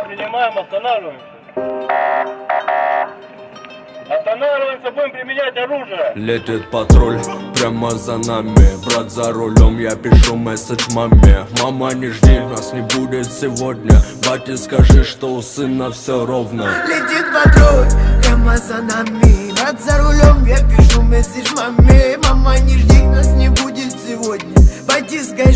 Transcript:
принимаем, останавливаемся. Останавливаемся, будем применять оружие. Летит патруль прямо за нами. Брат за рулем, я пишу месседж маме. Мама, не жди, нас не будет сегодня. Бате, скажи, что у сына все ровно. Летит патруль прямо за нами. Брат за рулем, я пишу месседж маме. Мама, не жди, нас не будет сегодня. Бате, скажи,